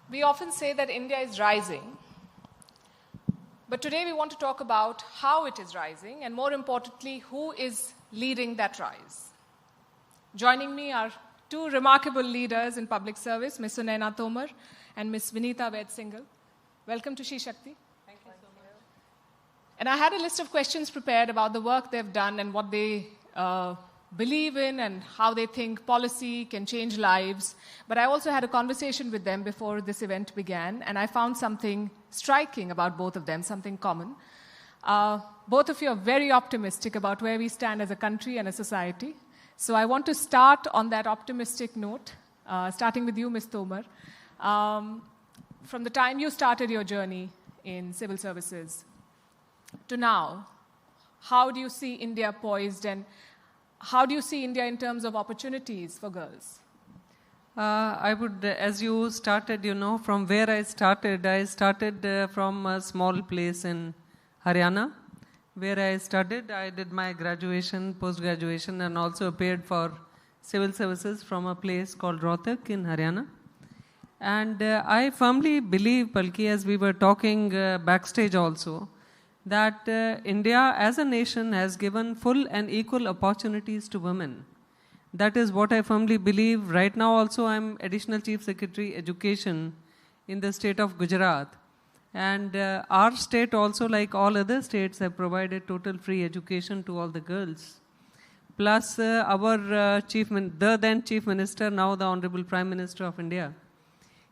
We often say that India is rising, but today we want to talk about how it is rising and, more importantly, who is leading that rise. Joining me are two remarkable leaders in public service, Ms. Sunaina Tomar and Ms. Vineeta Vaid. Welcome to Shakti. Thank you so much. And I had a list of questions prepared about the work they've done and what they believe in and how they think policy can change lives. But I also had a conversation with them before this event began, and I found something striking about both of them, something common. Both of you are very optimistic about where we stand as a country and a society. So I want to start on that optimistic note, starting with you, Ms. Tomar. From the time you started your journey in civil services to now, how do you see India poised, and how do you see India in terms of opportunities for girls? I would, as you started, from where I started from a small place in Haryana, where I studied. I did my graduation, post-graduation, and also appeared for civil services from a place called Rohtak in Haryana. And I firmly believe, Palki, as we were talking backstage also, that India as a nation has given full and equal opportunities to women. That is what I firmly believe. Right now also I'm Additional Chief Secretary Education in the state of Gujarat. And our state also, like all other states, have provided total free education to all the girls. Plus our then Chief Minister, now the Honorable Prime Minister of India,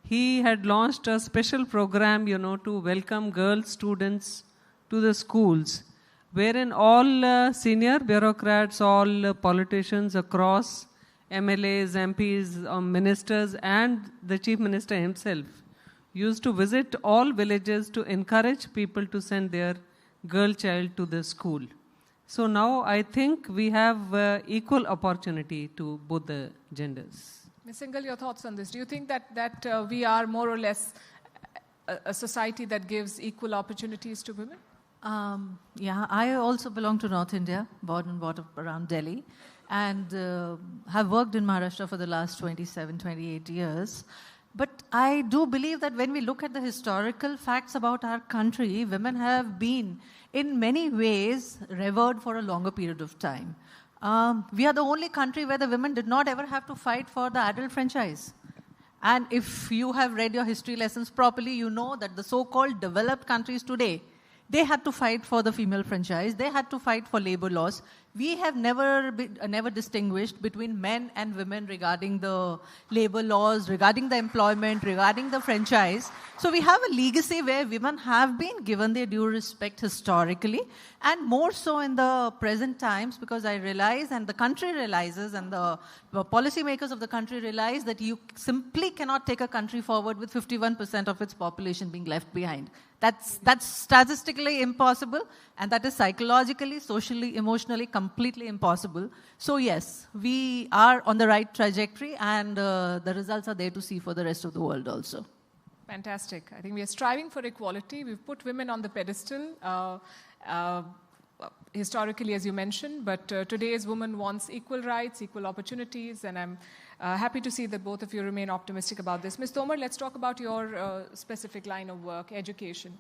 he had launched a special program, to welcome girl students to the schools, wherein all senior bureaucrats, all politicians across, MLAs, MPs, ministers, and the Chief Minister himself used to visit all villages to encourage people to send their girl child to the school. So now I think we have equal opportunity to both the genders. Ms. Singhal, your thoughts on this? Do you think that we are more or less a society that gives equal opportunities to women? Yeah, I also belong to North India, born and brought up around Delhi, and have worked in Maharashtra for the last 27, 28 years. But I do believe that when we look at the historical facts about our country, women have been, in many ways, revered for a longer period of time. We are the only country where the women did not ever have to fight for the adult franchise. And if you have read your history lessons properly, you know that the so-called developed countries today, they had to fight for the female franchise. They had to fight for labor laws. We have never distinguished between men and women regarding the labor laws, regarding the employment, regarding the franchise. So we have a legacy where women have been given their due respect historically, and more so in the present times, because I realize, and the country realizes, and the policymakers of the country realize, that you simply cannot take a country forward with 51% of its population being left behind. That's statistically impossible, and that is psychologically, socially, emotionally completely impossible. So yes, we are on the right trajectory, and the results are there to see for the rest of the world also. Fantastic. I think we are striving for equality. We've put women on the pedestal, historically, as you mentioned, but today's woman wants equal rights, equal opportunities, and I'm happy to see that both of you remain optimistic about this. Ms. Tomar, let's talk about your specific line of work, education.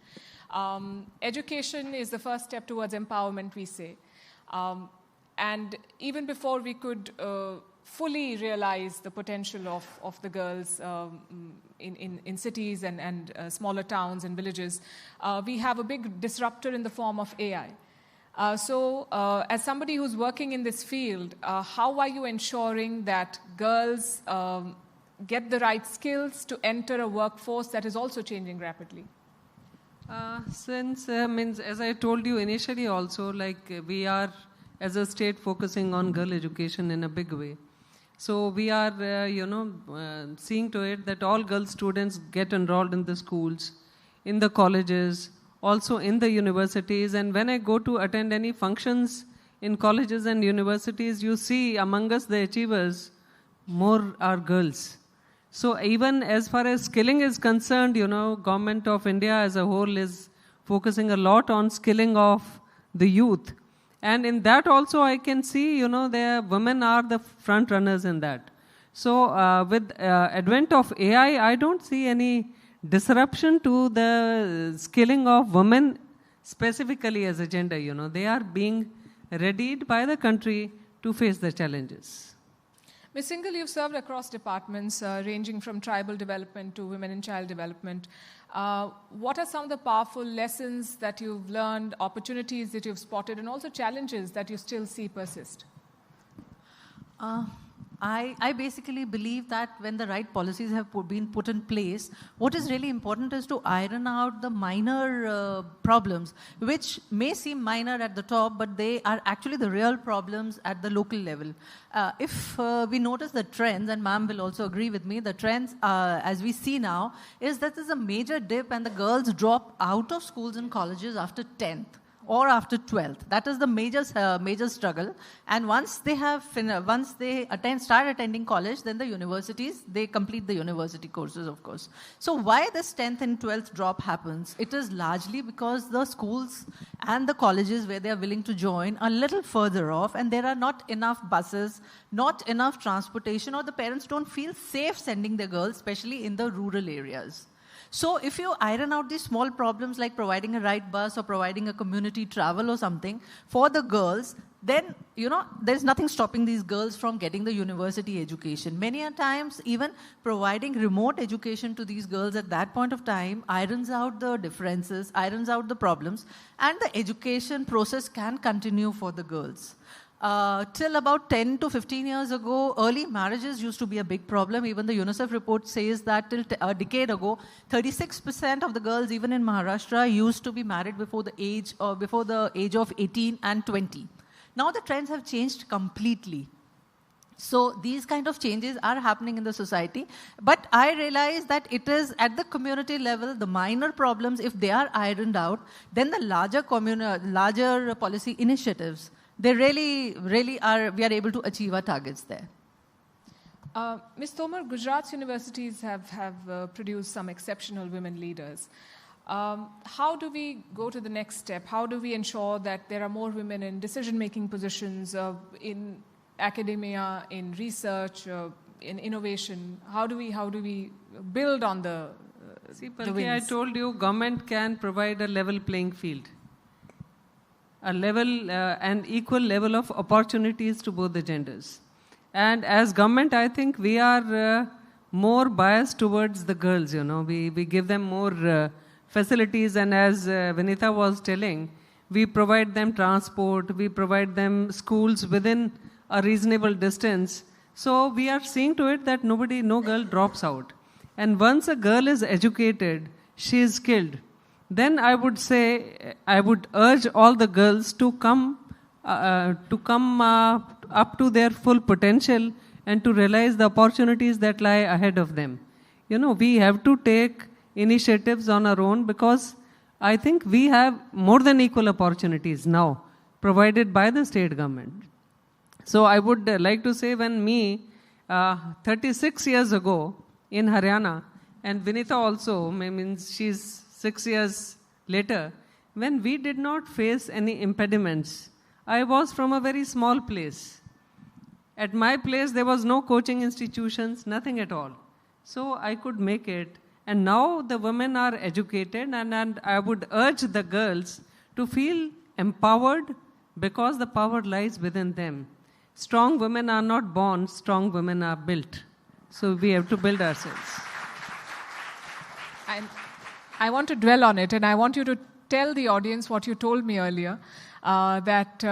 Education is the first step towards empowerment, we say. And even before we could fully realize the potential of the girls in cities and smaller towns and villages, we have a big disruptor in the form of AI. So as somebody who's working in this field, how are you ensuring that girls get the right skills to enter a workforce that is also changing rapidly? As I told you initially also, we are as a state focusing on girl education in a big way. So we are, seeing to it that all girl students get enrolled in the schools, in the colleges, also in the universities. And when I go to attend any functions in colleges and universities, you see among us the achievers, more are girls. So even as far as skilling is concerned, Government of India as a whole is focusing a lot on skilling of the youth. And in that also I can see, the women are the front runners in that. So with advent of AI, I don't see any disruption to the skilling of women, specifically as a gender. They are being readied by the country to face the challenges. Ms. Singhal, you've served across departments ranging from tribal development to women and child development. What are some of the powerful lessons that you've learned, opportunities that you've spotted, and also challenges that you still see persist? I basically believe that when the right policies have been put in place, what is really important is to iron out the minor problems, which may seem minor at the top, but they are actually the real problems at the local level. If we notice the trends, and ma'am will also agree with me, the trends as we see now is that there's a major dip and the girls drop out of schools and colleges after 10th. Or after 12th. That is the major struggle. And once they start attending college, then the universities, they complete the university courses, of course. So why this 10th and 12th drop happens? It is largely because the schools and the colleges where they are willing to join are a little further off, and there are not enough buses, not enough transportation, or the parents don't feel safe sending their girls, especially in the rural areas. So if you iron out these small problems like providing a right bus or providing a community travel or something for the girls, then, there's nothing stopping these girls from getting the university education. Many a times, even providing remote education to these girls at that point of time irons out the differences, irons out the problems, and the education process can continue for the girls. Till about 10 to 15 years ago, early marriages used to be a big problem. Even the UNICEF report says that till a decade ago, 36% of the girls, even in Maharashtra, used to be married before the age of 18 and 20. Now the trends have changed completely. So these kind of changes are happening in the society. But I realize that it is at the community level, the minor problems, if they are ironed out, then the larger policy initiatives, they really are, we are able to achieve our targets there. Ms. Tomar, Gujarat's universities have produced some exceptional women leaders. How do we go to the next step? How do we ensure that there are more women in decision-making positions, in academia, in research, in innovation? How do we build on the See, Palki, I told you, government can provide a level playing field. A level and equal level of opportunities to both the genders. And as government, I think we are more biased towards the girls, We give them more facilities, and as Vineeta was telling, we provide them transport, we provide them schools within a reasonable distance. So we are seeing to it that no girl drops out. And once a girl is educated, she is skilled. Then I would urge all the girls to come up to their full potential and to realize the opportunities that lie ahead of them. We have to take initiatives on our own, because I think we have more than equal opportunities now provided by the state government. So I would like to say, when 36 years ago in Haryana, and Vineeta also, means she's 6 years later, when we did not face any impediments, I was from a very small place. At my place, there was no coaching institutions, nothing at all. So I could make it. And now the women are educated, and I would urge the girls to feel empowered, because the power lies within them. Strong women are not born, strong women are built. So we have to build ourselves. I want to dwell on it, and I want you to tell the audience what you told me earlier, that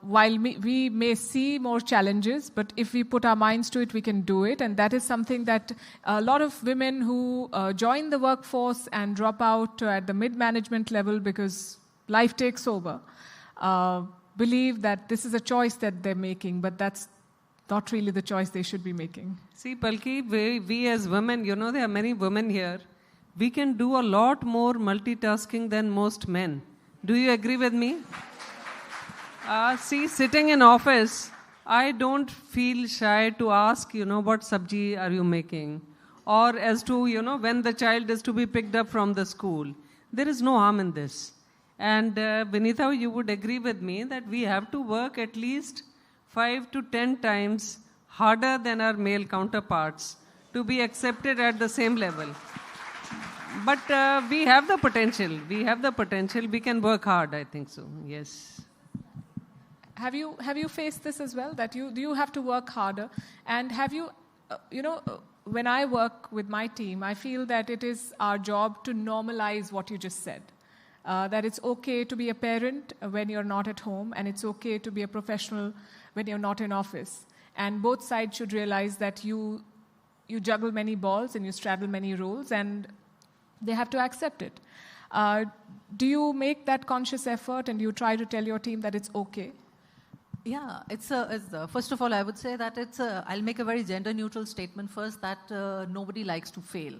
while we may see more challenges, but if we put our minds to it, we can do it. And that is something that a lot of women who join the workforce and drop out at the mid-management level because life takes over, believe that this is a choice that they're making, but that's not really the choice they should be making. See, Palki, we as women, there are many women here. We can do a lot more multitasking than most men. Do you agree with me? See, sitting in office, I don't feel shy to ask, what sabji are you making? Or as to, when the child is to be picked up from the school. There is no harm in this. And Vineeta, you would agree with me that we have to work at least 5 to 10 times harder than our male counterparts to be accepted at the same level. But we have the potential. We have the potential. We can work hard, I think so. Yes. Have you faced this as well, that you have to work harder? And have you, when I work with my team, I feel that it is our job to normalize what you just said. That it's okay to be a parent when you're not at home, and it's okay to be a professional when you're not in office. And both sides should realize that you juggle many balls and you straddle many roles, and they have to accept it. Do you make that conscious effort, and you try to tell your team that it's okay? Yeah, first of all, I would say that I'll make a very gender-neutral statement first, that nobody likes to fail.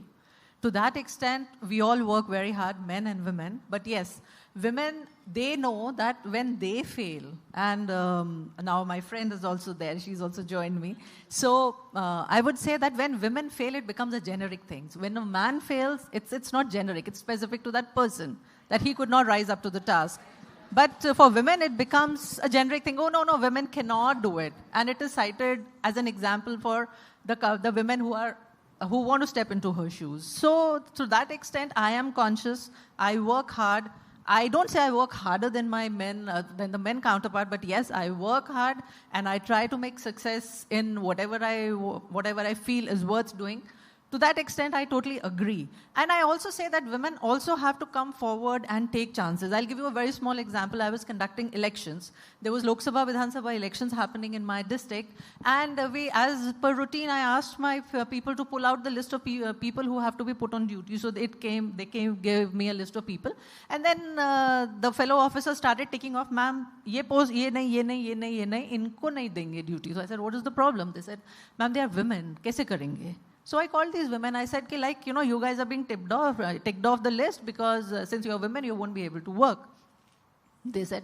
To that extent, we all work very hard, men and women. But yes, women, they know that when they fail, and now my friend is also there, she's also joined me. So I would say that when women fail, it becomes a generic thing. So when a man fails, it's not generic, it's specific to that person, that he could not rise up to the task. But for women, it becomes a generic thing. Oh, no, women cannot do it. And it is cited as an example for the women who want to step into her shoes. So to that extent, I am conscious. I work hard. I don't say I work harder than the men counterpart, but yes, I work hard, and I try to make success in whatever I feel is worth doing. To that extent, I totally agree. And I also say that women also have to come forward and take chances. I'll give you a very small example. I was conducting elections. There was Lok Sabha, Vidhan Sabha elections happening in my district. And as per routine, I asked my people to pull out the list of people who have to be put on duty. So they gave me a list of people. And then the fellow officer started ticking off, ma'am, ye post, ye nahi, inko nahi denge duty. So I said, what is the problem? They said, ma'am, they are women, kaise karenge? So I called these women. I said, you guys are being ticked off the list because since you're women, you won't be able to work. They said,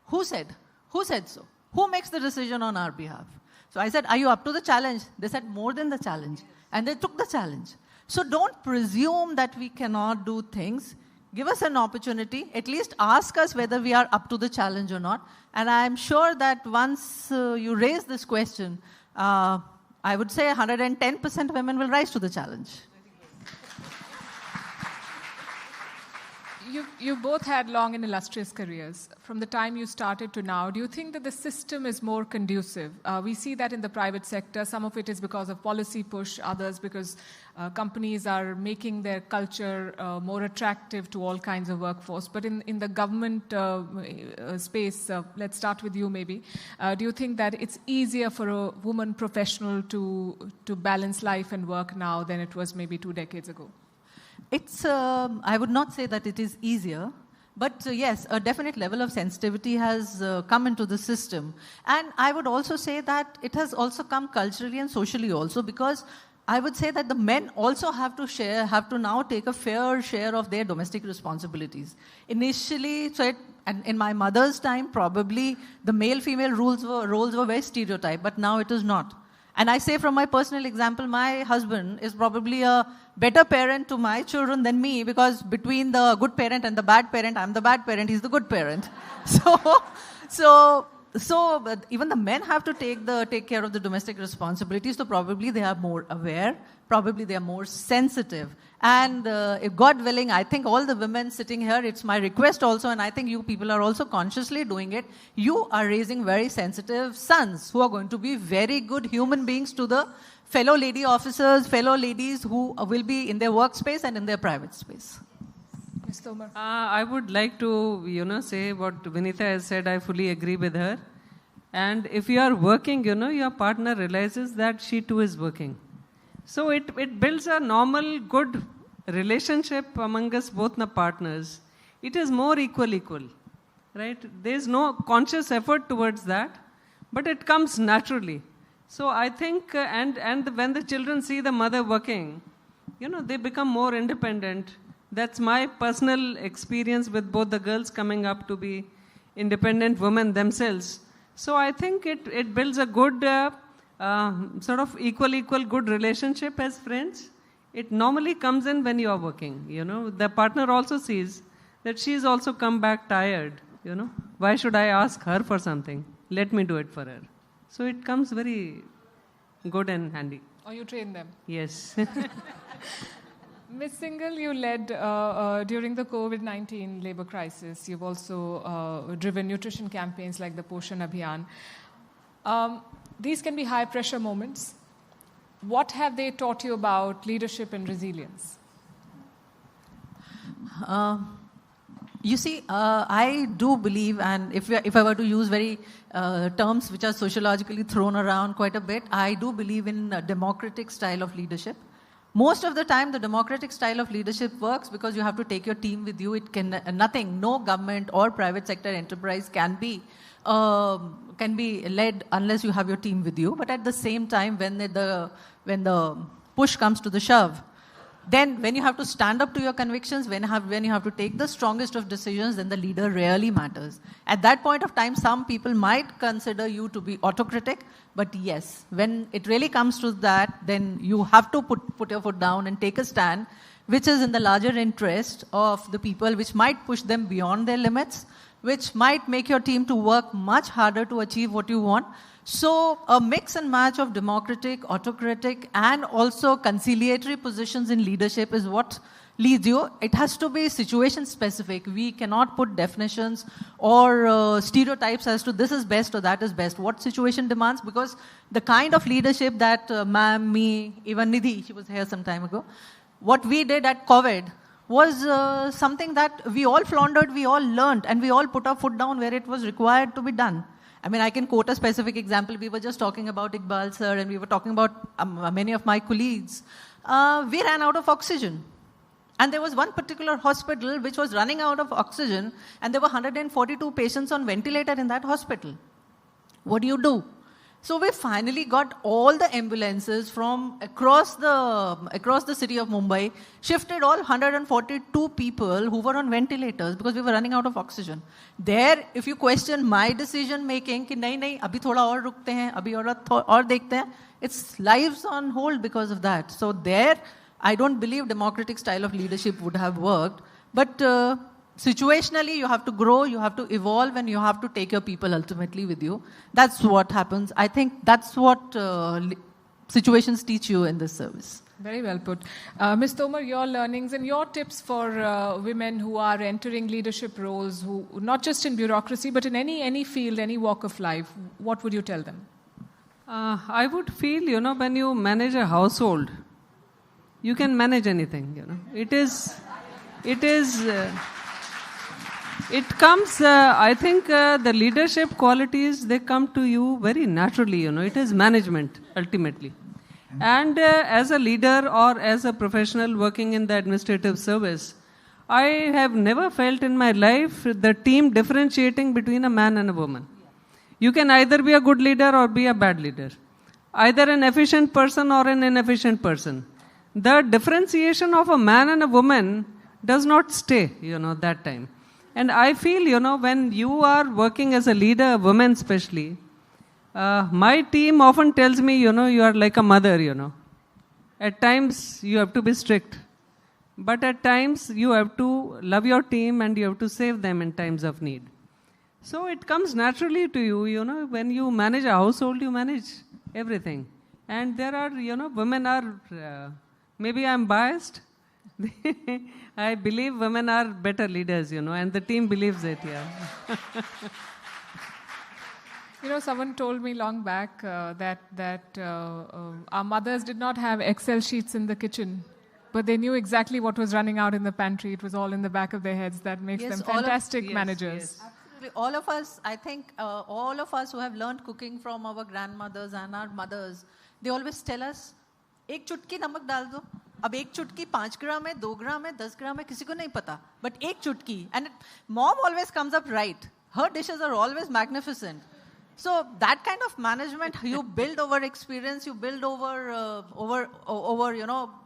who said? Who said so? Who makes the decision on our behalf? So I said, are you up to the challenge? They said, more than the challenge. And they took the challenge. So don't presume that we cannot do things. Give us an opportunity. At least ask us whether we are up to the challenge or not. And I'm sure that once you raise this question, I would say 110% women will rise to the challenge. You both had long and illustrious careers. From the time you started to now, do you think that the system is more conducive? We see that in the private sector. Some of it is because of policy push, others because companies are making their culture more attractive to all kinds of workforce. But in the government space, let's start with you maybe. Do you think that it's easier for a woman professional to balance life and work now than it was maybe 2 decades ago? I would not say that it is easier, but yes, a definite level of sensitivity has come into the system. And I would also say that it has also come culturally and socially also, because I would say that the men also have to now take a fair share of their domestic responsibilities. Initially, and in my mother's time, probably the male-female roles were very stereotyped, but now it is not. And I say from my personal example, my husband is probably a better parent to my children than me, because between the good parent and the bad parent, I'm the bad parent, he's the good parent. So even the men have to take care of the domestic responsibilities, so probably they are more aware, probably they are more sensitive. And if God willing, I think all the women sitting here, it's my request also, and I think you people are also consciously doing it, you are raising very sensitive sons who are going to be very good human beings to the fellow lady officers, fellow ladies who will be in their workspace and in their private space. Ms. Tomar. I would like to, say what Vineeta has said. I fully agree with her. And if you are working, your partner realizes that she too is working. So it builds a normal, good relationship among us, both the partners. It is more equal, right? There's no conscious effort towards that, but it comes naturally. So I think, and when the children see the mother working, they become more independent. That's my personal experience with both the girls coming up to be independent women themselves. So I think it builds a good, sort of equal good relationship as friends. It normally comes in when you are working, The partner also sees that she's also come back tired, Why should I ask her for something? Let me do it for her. So it comes very good and handy. Or you train them? Yes. Ms. Singhal, you led during the COVID-19 labor crisis. You've also driven nutrition campaigns like the Poshan Abhiyan. These can be high-pressure moments. What have they taught you about leadership and resilience? You see, I do believe, and if I were to use very terms which are sociologically thrown around quite a bit, I do believe in a democratic style of leadership. Most of the time, the democratic style of leadership works because you have to take your team with you. It can no government or private sector enterprise can be led unless you have your team with you. But at the same time, when the push comes to the shove, then when you have to stand up to your convictions, when you have to take the strongest of decisions, then the leader really matters. At that point of time, some people might consider you to be autocratic, but yes, when it really comes to that, then you have to put your foot down and take a stand, which is in the larger interest of the people, which might push them beyond their limits, which might make your team to work much harder to achieve what you want. So a mix and match of democratic, autocratic, and also conciliatory positions in leadership is what leads you. It has to be situation specific. We cannot put definitions or stereotypes as to this is best or that is best. What situation demands? Because the kind of leadership that ma'am, me, even Nidhi, she was here some time ago, what we did at COVID was something that we all floundered, we all learned, and we all put our foot down where it was required to be done. I mean, I can quote a specific example. We were just talking about Iqbal sir, and we were talking about many of my colleagues. We ran out of oxygen. And there was one particular hospital which was running out of oxygen, and there were 142 patients on ventilator in that hospital. What do? So we finally got all the ambulances from across the city of Mumbai, shifted all 142 people who were on ventilators because we were running out of oxygen. There, if you question my decision making, कि नहीं, अभी थोड़ा और रुकते हैं, अभी और देखते हैं, it's lives on hold because of that. So there, I don't believe democratic style of leadership would have worked, but situationally, you have to grow, you have to evolve, and you have to take your people ultimately with you. That's what happens. I think that's what situations teach you in this service. Very well put. Ms. Tomar, your learnings and your tips for women who are entering leadership roles, who not just in bureaucracy, but in any field, any walk of life, what would you tell them? I would feel, when you manage a household, you can manage anything, It comes, I think the leadership qualities, they come to you very naturally, It is management, ultimately. And as a leader or as a professional working in the administrative service, I have never felt in my life the team differentiating between a man and a woman. You can either be a good leader or be a bad leader. Either an efficient person or an inefficient person. The differentiation of a man and a woman does not stay, that time. And I feel, when you are working as a leader, women especially, my team often tells me, you are like a mother, At times, you have to be strict. But at times, you have to love your team and you have to save them in times of need. So it comes naturally to you, when you manage a household, you manage everything. And there are, women are, maybe I'm biased. I believe women are better leaders, and the team believes it, Someone told me long back that our mothers did not have Excel sheets in the kitchen, but they knew exactly what was running out in the pantry. It was all in the back of their heads. That makes them fantastic managers. Yes. Absolutely. All of us, I think, all of us who have learned cooking from our grandmothers and our mothers, they always tell us, एक चुटकी नमक डाल दो. अब एक चुटकी 5 ग्राम है, 2 ग्राम है, 10 ग्राम है, किसी को नहीं पता. But एक चुटकी, and mom always comes up right. Her dishes are always magnificent. So that kind of management you build over experience, you build over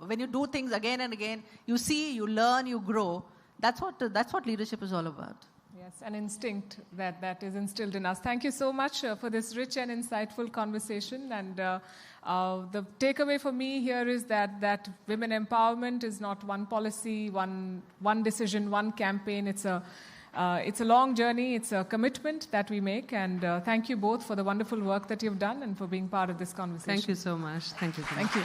when you do things again and again, you see, you learn, you grow. That's what leadership is all about. Yes, an instinct that is instilled in us. Thank you so much for this rich and insightful conversation. And the takeaway for me here is that women empowerment is not one policy, one decision, one campaign. It's a long journey. It's a commitment that we make. And thank you both for the wonderful work that you've done and for being part of this conversation. Thank you so much. Thank you. Thank you.